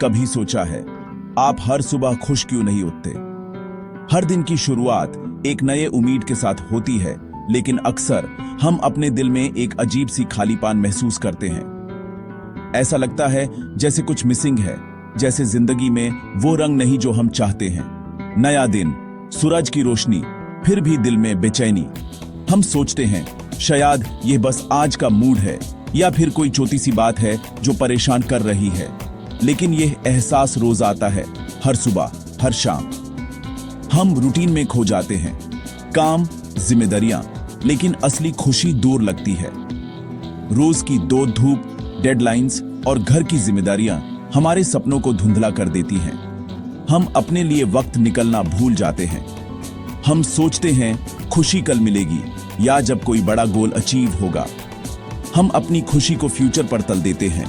कभी सोचा है आप हर सुबह खुश क्यों नहीं उठते? हर दिन की शुरुआत एक नए उम्मीद के साथ होती है, लेकिन अक्सर हम अपने दिल में एक अजीब सी खालीपन महसूस करते हैं। ऐसा लगता है जैसे कुछ मिसिंग है, जैसे जिंदगी में वो रंग नहीं जो हम चाहते हैं। नया दिन, सूरज की रोशनी, फिर भी दिल में बेचैनी। हम सोचते हैं शायद ये बस आज का मूड है या फिर कोई छोटी सी बात है जो परेशान कर रही है, लेकिन यह एहसास रोज आता है, हर सुबह, हर शाम। हम रूटीन में खो जाते हैं, काम, जिम्मेदारियां, लेकिन असली खुशी दूर लगती है। रोज की दौड़ धूप, डेडलाइंस और घर की जिम्मेदारियां हमारे सपनों को धुंधला कर देती हैं। हम अपने लिए वक्त निकलना भूल जाते हैं। हम सोचते हैं खुशी कल मिलेगी या जब कोई बड़ा गोल अचीव होगा। हम अपनी खुशी को फ्यूचर पर तल देते हैं।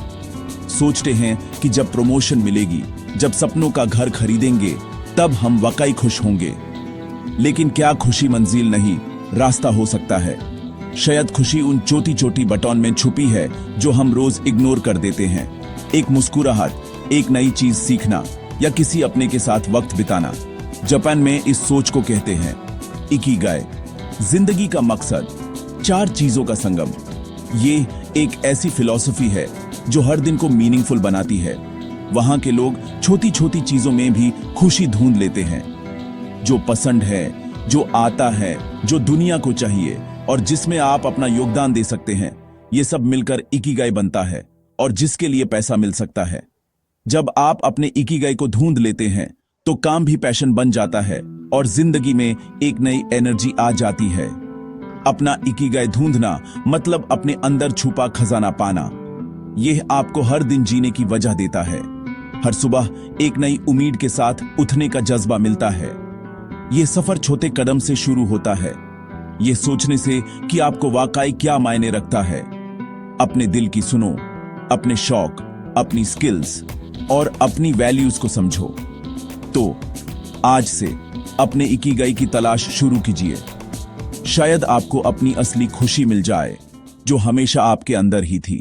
सोचते हैं कि जब प्रमोशन मिलेगी, जब सपनों का घर खरीदेंगे, तब हम वाकई खुश होंगे। लेकिन क्या खुशी मंजिल नहीं, रास्ता हो सकता है? शायद खुशी उन छोटी छोटी बटन में छुपी है जो हम रोज इग्नोर कर देते हैं। एक मुस्कुराहट, एक नई चीज सीखना या किसी अपने के साथ वक्त बिताना। जापान में इस सोच को कहते हैं इकिगाई, जिंदगी का मकसद, 4 चीजों का संगम। ये एक ऐसी फिलॉसफी है जो हर दिन को मीनिंगफुल बनाती है। वहां के लोग छोटी छोटी चीजों में भी खुशी ढूंढ लेते हैं। जो पसंद है, जो आता है, जो दुनिया को चाहिए और जिसमें आप अपना योगदान दे सकते हैं, ये सब मिलकर इकिगाई बनता है और जिसके लिए पैसा मिल सकता है। जब आप अपने इकिगाई को ढूंढ लेते हैं तो काम भी पैशन बन जाता है और जिंदगी में एक नई एनर्जी आ जाती है। अपना इकिगाई ढूंढना मतलब अपने अंदर छुपा खजाना पाना। यह आपको हर दिन जीने की वजह देता है। हर सुबह एक नई उम्मीद के साथ उठने का जज्बा मिलता है। यह सफर छोटे कदम से शुरू होता है, यह सोचने से कि आपको वाकई क्या मायने रखता है। अपने दिल की सुनो, अपने शौक, अपनी स्किल्स और अपनी वैल्यूज को समझो। तो आज से अपने इकिगाई की तलाश शुरू कीजिए। शायद आपको अपनी असली खुशी मिल जाए जो हमेशा आपके अंदर ही थी।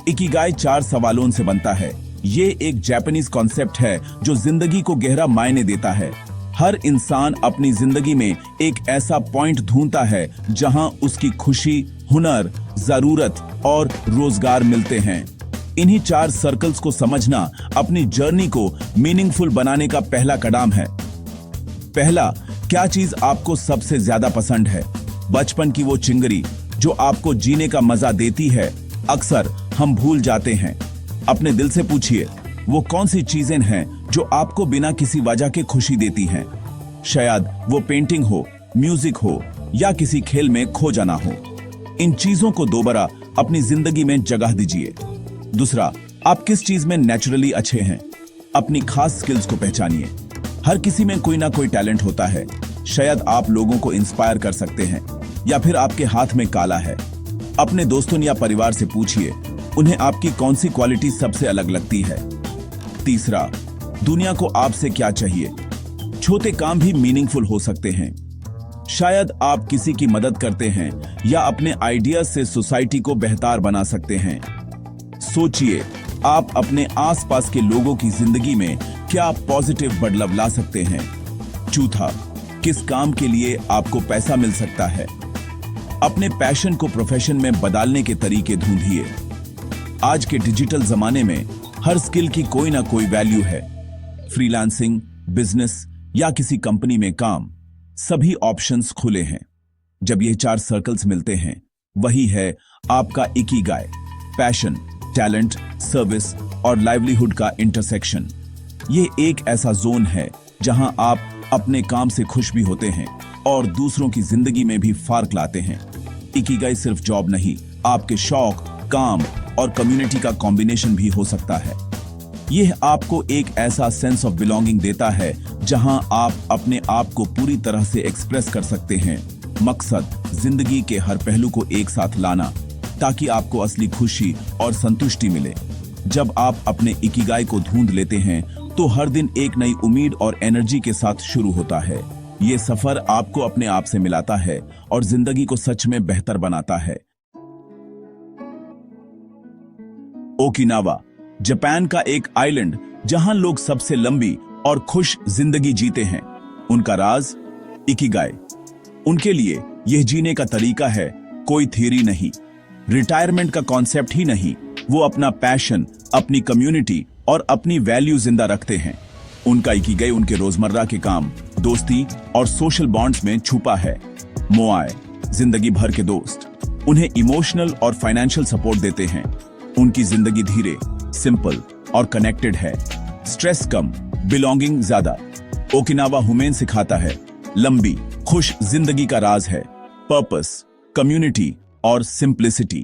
इकिगाई 4 सवालों से बनता है। ये एक जापानीज कॉन्सेप्ट है जो जिंदगी को गहरा मायने देता है। हर इंसान अपनी जिंदगी में एक ऐसा पॉइंट ढूंढता है जहां उसकी खुशी, हुनर, जरूरत और रोजगार मिलते हैं। इन्हीं 4 सर्कल्स को समझना अपनी जर्नी को मीनिंगफुल बनाने का पहला कदम है। पहला, क्या चीज आपको सबसे ज्यादा पसंद है? बचपन की वो चिंगरी जो आपको जीने का मजा देती है। अक्सर हम भूल जाते हैं। अपने दिल से पूछिए, वो कौन सी चीजें हैं जो आपको बिना किसी वजह के खुशी देती हैं? शायद वो पेंटिंग हो, म्यूजिक हो या किसी खेल में खो जाना हो। इन चीजों को दोबारा अपनी जिंदगी में जगह दीजिए। दूसरा, आप किस चीज में नेचुरली अच्छे हैं? अपनी खास स्किल्स को पहचानिए। हर किसी में कोई ना कोई टैलेंट होता है। शायद आप लोगों को इंस्पायर कर सकते हैं या फिर आपके हाथ में काला है। अपने दोस्तों या परिवार से पूछिए, उन्हें आपकी कौन सी क्वालिटी सबसे अलग लगती है। तीसरा, दुनिया को आपसे क्या चाहिए? छोटे काम भी मीनिंगफुल हो सकते हैं। शायद आप किसी की मदद करते हैं या अपने आइडियाज से सोसाइटी को बेहतर बना सकते हैं। सोचिए, आप अपने आसपास के लोगों की जिंदगी में क्या पॉजिटिव बदलाव ला सकते हैं। चौथा, किस काम के लिए आपको पैसा मिल सकता है? अपने पैशन को प्रोफेशन में बदलने के तरीके ढूंढिए। आज के डिजिटल जमाने में हर स्किल की कोई ना कोई वैल्यू है। फ्रीलांसिंग, बिजनेस या किसी कंपनी में काम, सभी ऑप्शंस खुले हैं। जब ये 4 सर्कल्स मिलते हैं, वही है आपका इकिगाई, पैशन, टैलेंट, सर्विस और लाइवलीहुड का इंटरसेक्शन। ये एक ऐसा जोन है जहां आप अपने काम से खुश भी होते हैं और दूसरों की जिंदगी में भी फर्क लाते हैं। इकिगाई सिर्फ जॉब नहीं, आपके शौक, काम और कम्युनिटी का कॉम्बिनेशन भी हो सकता है। यह आपको एक ऐसा सेंस ऑफ बिलोंगिंग देता है जहां आप अपने आप को पूरी तरह से एक्सप्रेस कर सकते हैं। मकसद, जिंदगी के हर पहलू को एक साथ लाना ताकि आपको असली खुशी और संतुष्टि मिले। जब आप अपने इकिगाई को ढूंढ लेते हैं तो हर दिन एक नई उम्मीद और एनर्जी के साथ शुरू होता है। ये सफर आपको अपने आप से मिलाता है और जिंदगी को सच में बेहतर बनाता है। ओकिनावा, जापान का एक आइलैंड जहां लोग सबसे लंबी और खुश जिंदगी जीते हैं। उनका राज इकिगाई। उनके लिए यह जीने का तरीका है, कोई थ्योरी नहीं, रिटायरमेंट का कॉन्सेप्ट ही नहीं। वो अपना पैशन, अपनी कम्युनिटी और अपनी वैल्यू जिंदा रखते हैं। उनका इकिगाई उनके रोजमर्रा के काम, दोस्ती और सोशल बॉन्ड्स में छुपा है। मोआई, जिंदगी भर के दोस्त, उन्हें इमोशनल और फाइनेंशियल सपोर्ट देते हैं। उनकी जिंदगी धीरे, सिंपल और कनेक्टेड है। स्ट्रेस कम, बिलोंगिंग ज्यादा। ओकिनावा हुमेन सिखाता है, लंबी खुश जिंदगी का राज है पर्पस, कम्युनिटी और सिंप्लिसिटी।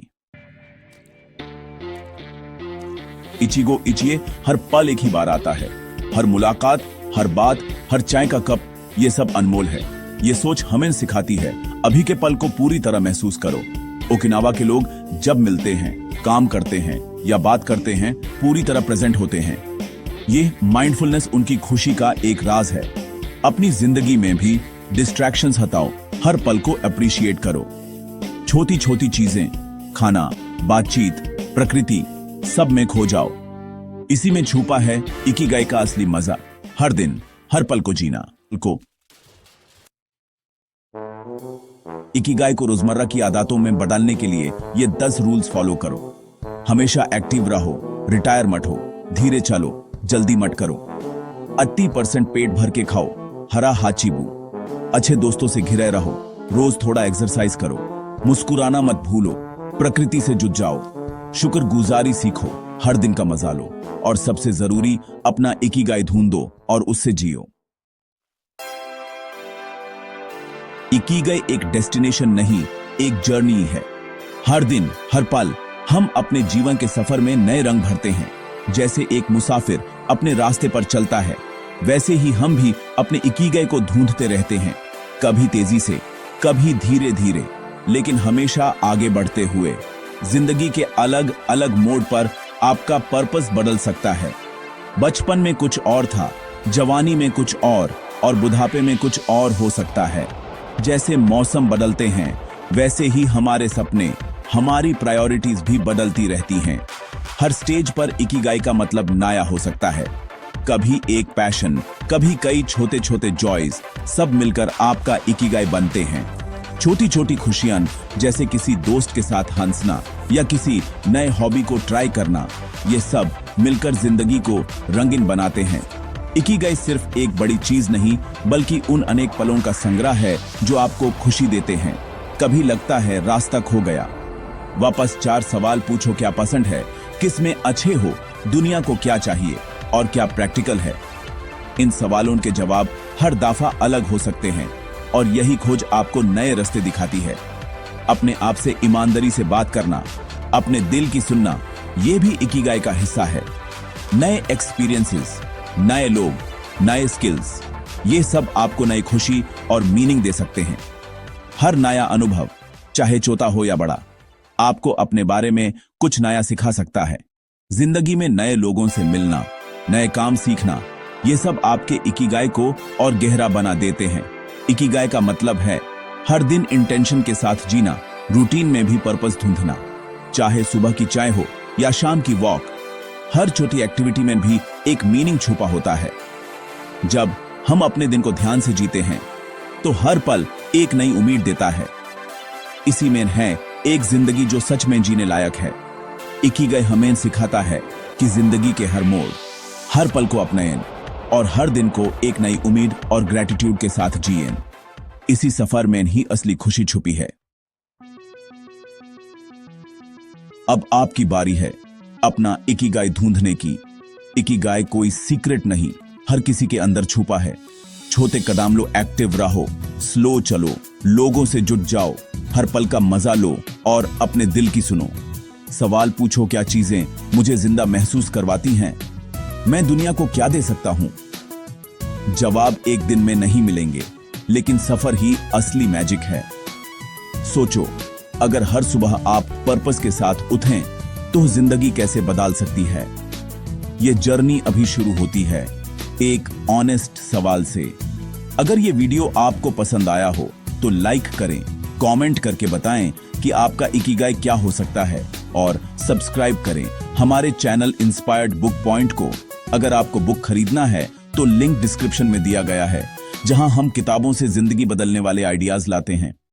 इचिगो इचिए हर पल एक ही बार आता है। हर मुलाकात, हर बात, हर चाय का कप, ये सब अनमोल है। ये सोच हमें सिखाती है, अभी के पल को पूरी तरह महसूस करो। ओकिनावा के लोग जब मिलते हैं, काम करते हैं या बात करते हैं, पूरी तरह प्रेजेंट होते हैं। ये माइंडफुलनेस उनकी खुशी का एक राज है। अपनी जिंदगी में भी डिस्ट्रैक्शंस हटाओ, हर पल को अप्रिशिएट करो। छोटी छोटी चीजें, खाना, बातचीत, प्रकृति, सब में खो जाओ। इसी में छुपा है इकिगाई का असली मजा। हर दिन, हर पल को जीना। इकिगाई को रोजमर्रा की आदतों में बदलने के लिए ये 10 रूल्स फॉलो करो। हमेशा एक्टिव रहो, रिटायर मत हो, धीरे चलो, जल्दी मत करो, 80% पेट भर के खाओ, हरा हाचीबू, अच्छे दोस्तों से घिरे रहो, रोज थोड़ा एक्सरसाइज करो, मुस्कुराना मत भूलो, प्रकृति से जुट जाओ, शुक्रगुजारी सीखो, हर दिन का मजा लो और सबसे जरूरी अपना इकिगाई ढूंढो और उससे जियो। इकिगाई एक डेस्टिनेशन नहीं, एक जर्नी है। हर दिन, हर पल हम अपने जीवन के सफर में नए रंग भरते हैं। जैसे एक मुसाफिर अपने रास्ते पर चलता है, वैसे ही हम भी अपने इकिगाई को ढूंढते रहते हैं, कभी तेजी से, कभी धीरे धीरे, लेकिन हमेशा आगे बढ़ते हुए। जिंदगी के अलग अलग मोड़ पर आपका पर्पस बदल सकता है। बचपन में कुछ और था, जवानी में कुछ और बुढ़ापे में कुछ और हो सकता है। जैसे मौसम बदलते हैं, वैसे ही हमारे सपने, हमारी प्रायोरिटीज भी बदलती रहती हैं। हर स्टेज पर इकिगाई का मतलब नया हो सकता है। कभी एक पैशन, कभी कई छोटे छोटे जॉयज, सब मिलकर आपका इकिगाई बनते हैं। छोटी छोटी खुशियां, जैसे किसी दोस्त के साथ हंसना या किसी नए हॉबी को ट्राई करना, ये सब मिलकर जिंदगी को रंगीन बनाते हैं। इकिगाई सिर्फ एक बड़ी चीज नहीं, बल्कि उन अनेक पलों का संग्रह है जो आपको खुशी देते हैं। कभी लगता है रास्ता खो गया, वापस 4 सवाल पूछो, क्या पसंद है, किस में अच्छे हो, दुनिया को क्या चाहिए और क्या प्रैक्टिकल है। इन सवालों के जवाब हर दफा अलग हो सकते हैं और यही खोज आपको नए रास्ते दिखाती है। अपने आप से ईमानदारी से बात करना, अपने दिल की सुनना, यह भी इकिगाई का हिस्सा है। नए एक्सपीरियंसेस, नए लोग, नए स्किल्स, ये सब आपको नई खुशी और मीनिंग दे सकते हैं। हर नया अनुभव, चाहे छोटा हो या बड़ा, आपको अपने बारे में कुछ नया सिखा सकता है। जिंदगी में नए लोगों से मिलना, नए काम सीखना, ये सब आपके इकिगाई को और गहरा बना देते हैं। इकिगाई का मतलब है हर दिन इंटेंशन के साथ जीना, रूटीन में भी पर्पस ढूंढना। चाहे सुबह की चाय हो या शाम की वॉक, हर छोटी एक्टिविटी में भी एक मीनिंग छुपा होता है। जब हम अपने दिन को ध्यान से जीते हैं, तो हर पल एक नई उम्मीद देता है। इसी में है एक जिंदगी जो सच में जीने लायक है। इकिगाई हमें सिखाता है कि जिंदगी के हर मोड़, हर पल को अपनाएं और हर दिन को एक नई उम्मीद और ग्रेटिट्यूड के साथ जिएं। इसी सफर में ही असली खुशी छुपी है। अब आपकी बारी है अपना इकिगाई ढूंढने की। इकिगाई कोई सीक्रेट नहीं, हर किसी के अंदर छुपा है। छोटे कदम लो, एक्टिव रहो, स्लो चलो, लोगों से जुट जाओ, हर पल का मजा लो और अपने दिल की सुनो। सवाल पूछो, क्या चीजें मुझे जिंदा महसूस करवाती हैं? मैं दुनिया को क्या दे सकता हूं? जवाब एक दिन में नहीं मिलेंगे, लेकिन सफर ही असली मैजिक है। सोचो, अगर हर सुबह आप पर्पस के साथ उठें, तो जिंदगी कैसे बदल सकती है। ये जर्नी अभी शुरू होती है, एक ऑनेस्ट सवाल से। अगर ये वीडियो आपको पसंद आया हो तो लाइक करें, कमेंट करके बताएं कि आपका इकिगाई क्या हो सकता है और सब्सक्राइब करें हमारे चैनल इंस्पायर्ड बुक पॉइंट को अगर आपको बुक खरीदना है तो लिंक डिस्क्रिप्शन में दिया गया है, जहां हम किताबों से जिंदगी बदलने वाले आइडियाज लाते हैं।